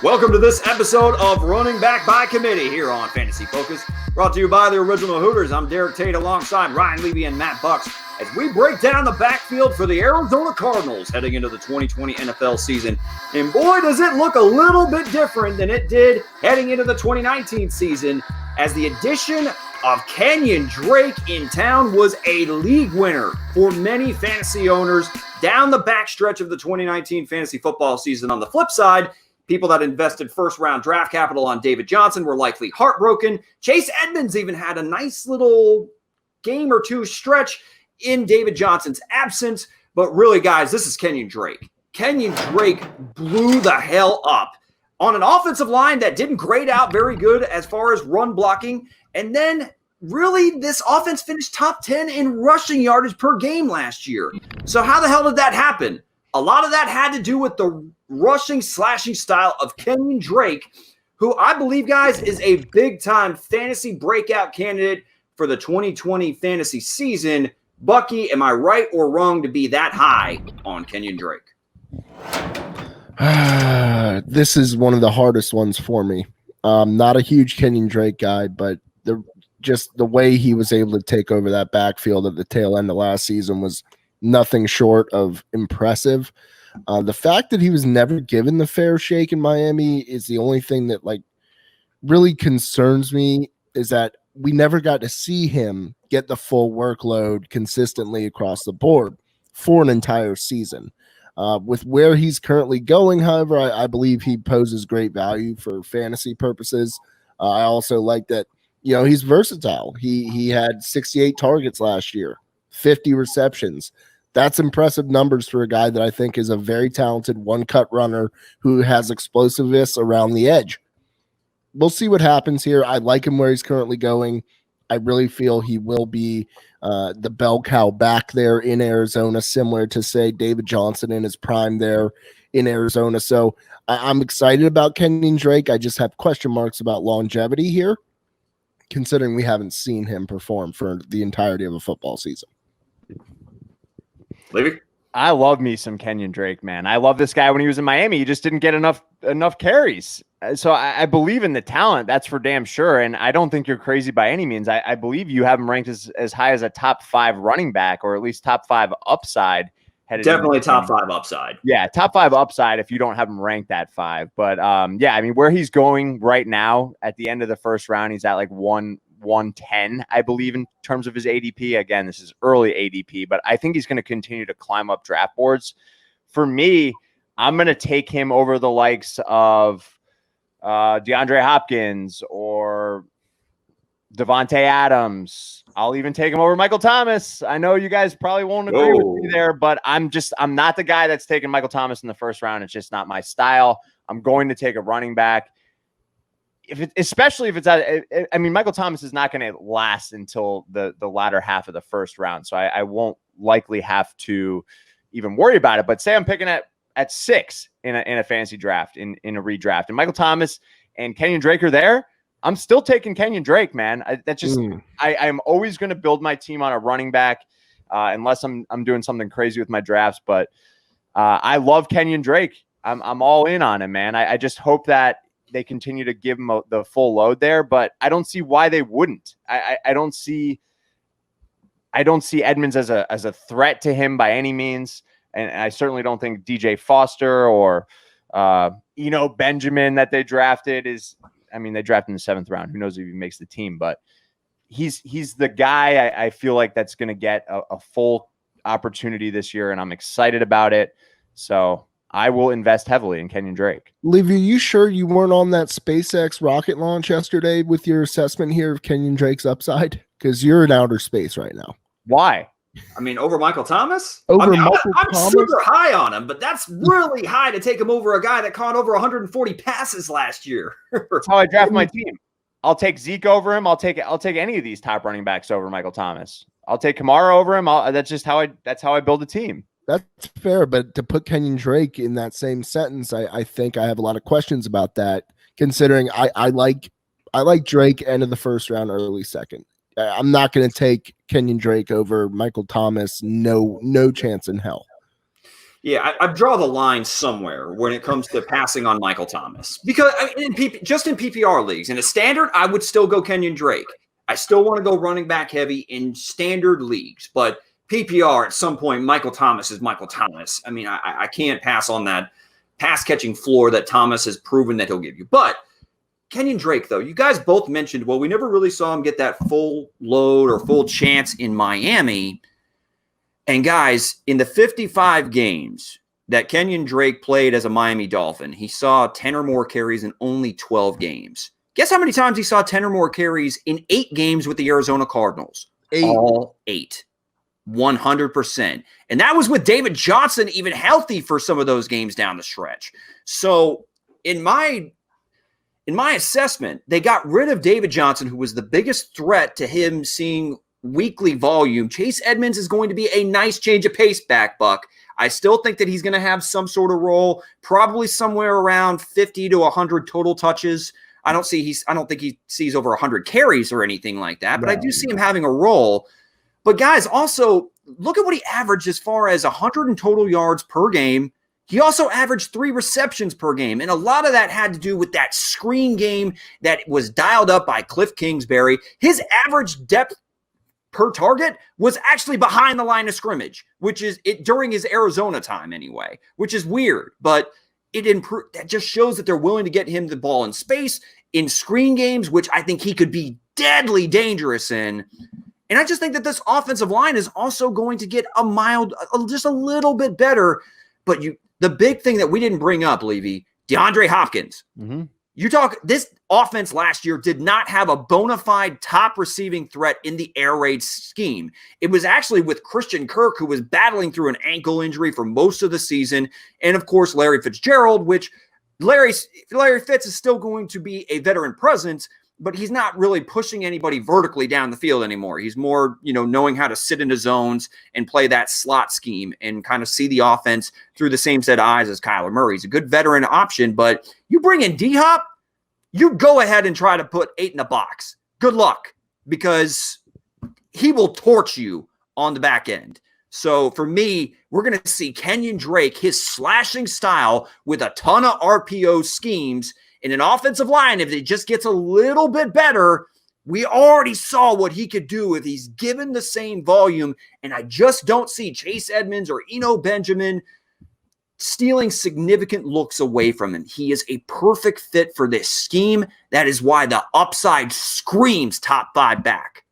Welcome to this episode of Running Back by Committee here on Fantasy Focus, brought to you by the original Hooters. I'm Derek Tate alongside Ryan Levy and Matt Bucks as we break down the backfield for the Arizona Cardinals heading into the 2020 NFL season. And boy, does it look a little bit different than it did heading into the 2019 season, as the addition of Kenyan Drake in town was a league winner for many fantasy owners down the backstretch of the 2019 fantasy football season. On the flip side, people that invested first-round draft capital on David Johnson were likely heartbroken. Chase Edmonds even had a nice little game or two stretch in David Johnson's absence. But really, guys, this is Kenyan Drake. Kenyan Drake blew the hell up on an offensive line that didn't grade out very good as far as run blocking. And then really this offense finished top 10 in rushing yardage per game last year. So how the hell did that happen? A lot of that had to do with the rushing, slashing style of Kenyan Drake, who I believe, guys, is a big-time fantasy breakout candidate for the 2020 fantasy season. Bucky, am I right or wrong to be that high on Kenyan Drake? This is one of the hardest ones for me. Not a huge Kenyan Drake guy, but the way he was able to take over that backfield at the tail end of last season was nothing short of impressive. The fact that he was never given the fair shake in Miami is the only thing that really concerns me, is that we never got to see him get the full workload consistently across the board for an entire season. With where he's currently going, however, I believe he poses great value for fantasy purposes. I also like that, he's versatile. He had 68 targets last year, 50 receptions. That's impressive numbers for a guy that I think is a very talented one-cut runner who has explosiveness around the edge. We'll see what happens here. I like him where he's currently going. I really feel he will be the bell cow back there in Arizona, similar to, say, David Johnson in his prime there in Arizona. So I'm excited about Kenyan Drake. I just have question marks about longevity here, considering we haven't seen him perform for the entirety of a football season. Levy? I love me some Kenyan Drake, man. I love this guy when he was in Miami. He just didn't get enough carries. So I believe in the talent. That's for damn sure. And I don't think you're crazy by any means. I believe you have him ranked as high as a top 5 running back, or at least top 5 upside. Definitely top 5 upside. Yeah, top 5 upside if you don't have him ranked at 5. But yeah, I mean, where he's going right now at the end of the first round, he's at 110, I believe, in terms of his ADP. Again, this is early ADP, but I think he's going to continue to climb up draft boards. For me, I'm going to take him over the likes of DeAndre Hopkins or Devontae Adams. I'll even take him over Michael Thomas. I know you guys probably won't agree with me there, but I'm not the guy that's taking Michael Thomas in the first round. It's just not my style. I'm going to take a running back. Especially if it's Michael Thomas is not going to last until the latter half of the first round. So I won't likely have to even worry about it. But say I'm picking at 6 in a fantasy draft, in a redraft, and Michael Thomas and Kenyan Drake are there, I'm still taking Kenyan Drake, man. I'm always going to build my team on a running back unless I'm doing something crazy with my drafts. But I love Kenyan Drake. I'm all in on him, man. I just hope that they continue to give him the full load there, but I don't see why they wouldn't. I don't see Edmonds as a threat to him by any means. And I certainly don't think DJ Foster or Benjamin that they drafted they drafted in the 7th round. Who knows if he makes the team, but he's the guy I feel like that's going to get a full opportunity this year. And I'm excited about it. So I will invest heavily in Kenyan Drake. Levy, are you sure you weren't on that SpaceX rocket launch yesterday with your assessment here of Kenyan Drake's upside? Because you're in outer space right now. Why? Over Michael Thomas? I'm Thomas? Super high on him, but that's really high to take him over a guy that caught over 140 passes last year. That's how I draft my team. I'll take Zeke over him. I'll take any of these top running backs over Michael Thomas. I'll take Kamara over him. That's how I build a team. That's fair, but to put Kenyan Drake in that same sentence, I think I have a lot of questions about that, considering I like Drake end of the first round, early second. I'm not going to take Kenyan Drake over Michael Thomas. No chance in hell. Yeah, I draw the line somewhere when it comes to passing on Michael Thomas. Because just in PPR leagues, in a standard, I would still go Kenyan Drake. I still want to go running back heavy in standard leagues. But PPR, at some point, Michael Thomas is Michael Thomas. I mean, I can't pass on that pass-catching floor that Thomas has proven that he'll give you. But Kenyan Drake, though, you guys both mentioned, well, we never really saw him get that full load or full chance in Miami. And guys, in the 55 games that Kenyan Drake played as a Miami Dolphin, he saw 10 or more carries in only 12 games. Guess how many times he saw 10 or more carries in 8 games with the Arizona Cardinals? 8. All 8. 100%. And that was with David Johnson even healthy for some of those games down the stretch. So in my assessment, they got rid of David Johnson, who was the biggest threat to him seeing weekly volume. Chase Edmonds is going to be a nice change of pace back, Buck. I still think that he's going to have some sort of role, probably somewhere around 50 to 100 total touches. I don't think he sees over 100 carries or anything like that, but I do see him having a role. But guys, also look at what he averaged as far as 100 in total yards per game. He also averaged 3 receptions per game, and a lot of that had to do with that screen game that was dialed up by Cliff Kingsbury. His average depth per target was actually behind the line of scrimmage, which is it during his Arizona time anyway, which is weird, but it improved. That just shows that they're willing to get him the ball in space in screen games, which I think he could be deadly dangerous in. And I just think that this offensive line is also going to get just a little bit better. But the big thing that we didn't bring up, Levy, DeAndre Hopkins. Mm-hmm. This offense last year did not have a bona fide top receiving threat in the air raid scheme. It was actually with Christian Kirk, who was battling through an ankle injury for most of the season. And of course, Larry Fitzgerald, which Larry Fitz is still going to be a veteran presence, but he's not really pushing anybody vertically down the field anymore. He's more, knowing how to sit into zones and play that slot scheme and kind of see the offense through the same set of eyes as Kyler Murray. He's a good veteran option, but you bring in D-Hop, you go ahead and try to put 8 in the box. Good luck, because he will torch you on the back end. So for me, we're going to see Kenyan Drake, his slashing style with a ton of RPO schemes in an offensive line. If it just gets a little bit better, we already saw what he could do if he's given the same volume. And I just don't see Chase Edmonds or Eno Benjamin stealing significant looks away from him. He is a perfect fit for this scheme. That is why the upside screams top 5 back.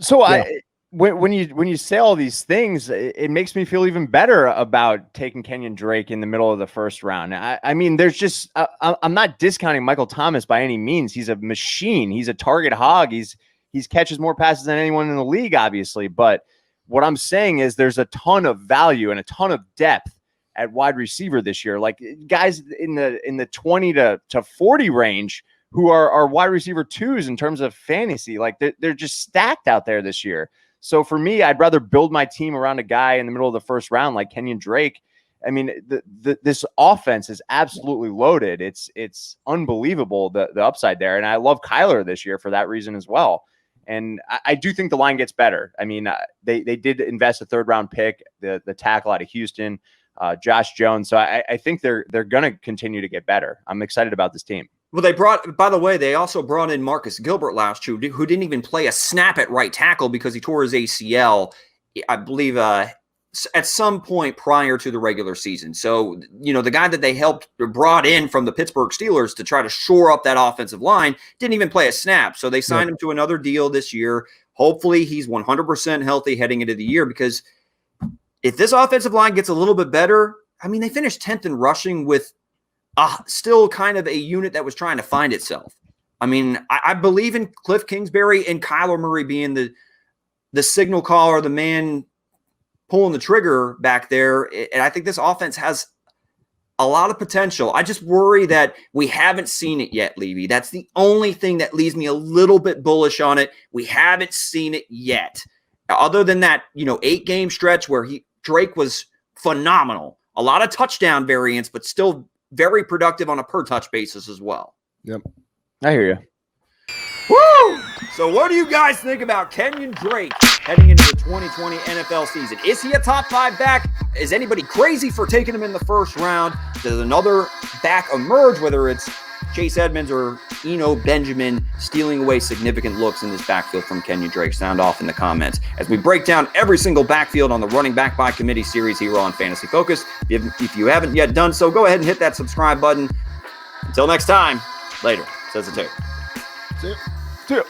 So yeah. When you say all these things, it makes me feel even better about taking Kenyan Drake in the middle of the first round. I mean, there's just I'm not discounting Michael Thomas by any means. He's a machine. He's a target hog. He's catches more passes than anyone in the league, obviously. But what I'm saying is there's a ton of value and a ton of depth at wide receiver this year. Like guys in the 20 to 40 range who are wide receiver 2s in terms of fantasy. Like they're just stacked out there this year. So for me, I'd rather build my team around a guy in the middle of the first round like Kenyan Drake. I mean, this offense is absolutely loaded. It's unbelievable, the upside there. And I love Kyler this year for that reason as well. And I do think the line gets better. I mean, they did invest a 3rd-round pick, the tackle out of Houston, Josh Jones. So I think they're going to continue to get better. I'm excited about this team. Well, they also brought in Marcus Gilbert last year, who didn't even play a snap at right tackle because he tore his ACL, I believe, at some point prior to the regular season. So, the guy that they brought in from the Pittsburgh Steelers to try to shore up that offensive line didn't even play a snap. So they signed him to another deal this year. Hopefully he's 100% healthy heading into the year, because if this offensive line gets a little bit better, I mean, they finished 10th in rushing with still kind of a unit that was trying to find itself. I mean, I believe in Cliff Kingsbury and Kyler Murray being the signal caller, the man pulling the trigger back there. And I think this offense has a lot of potential. I just worry that we haven't seen it yet, Levy. That's the only thing that leaves me a little bit bullish on it. We haven't seen it yet. Other than that, 8-game stretch where Drake was phenomenal. A lot of touchdown variance, but still very productive on a per touch basis as well. Yep. I hear you. Woo! So what do you guys think about Kenyan Drake heading into the 2020 NFL season. Is he a top 5 back? Is anybody crazy for taking him in the first round? Does another back emerge, whether it's Chase Edmonds or Eno Benjamin, stealing away significant looks in this backfield from Kenyan Drake? Sound off in the comments as we break down every single backfield on the Running Back by Committee series here on Fantasy Focus. If you haven't yet done so, go ahead and hit that subscribe button. Until next time, later, says the tape. See ya. See ya.